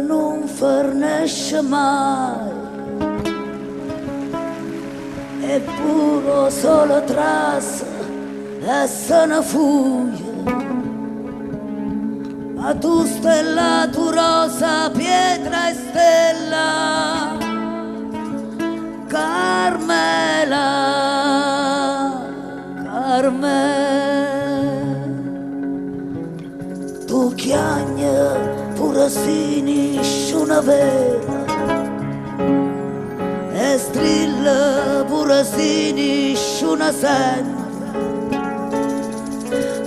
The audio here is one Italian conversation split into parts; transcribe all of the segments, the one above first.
Non fornisce mai, è puro solo trasse e se ne fugge. Ma tu stella, tu rosa, pietra e stella, Carmela, tu chiagna pure sinisce vera e strilla pure sinisce una senta,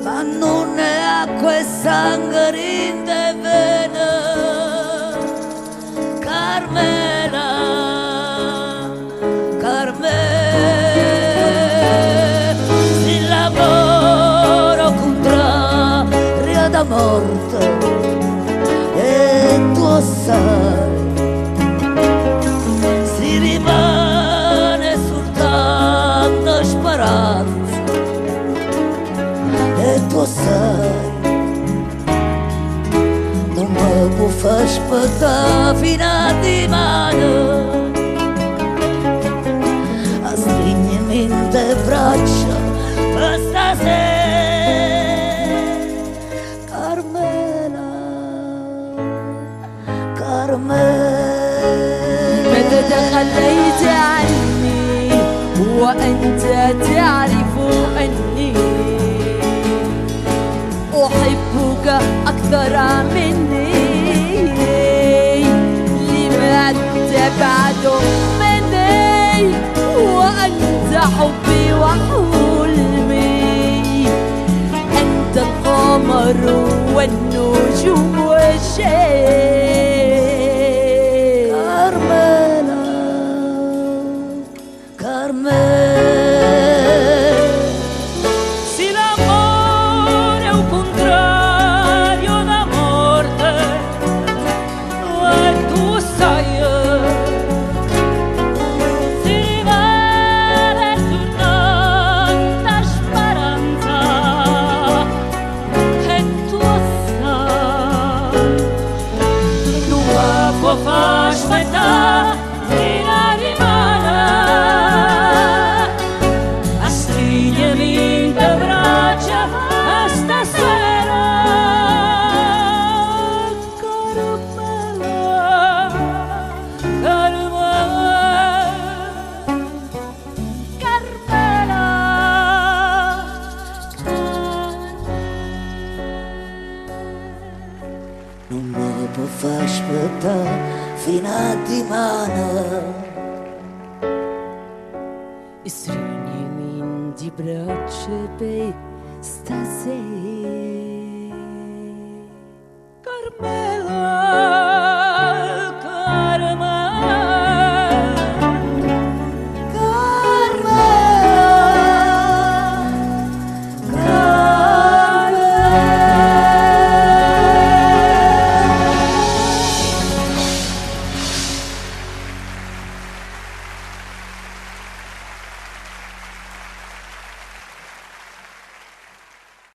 ma non è acqua e sangue rinde vena, Carmela, si lavora contraria da morte. Sai, si rimane soltanto speranza e tu sai, non mi può far aspettare fino a domani, a stringermi in te braccia per stasera. متى تخليت عني وأنت تعرف أني أحبك أكثر مني، لماذا تبعد مني وأنت حبي وحلمي، أنت القمر والنجوم والشيء. Si l'amore è un contrario da morte, e tu sai, si rimane soltanto speranza, e tu sai, non mi può far aspettare fino a rimane. Non mi può far aspettare fino a domani. Stringimi in di braccia per stasera.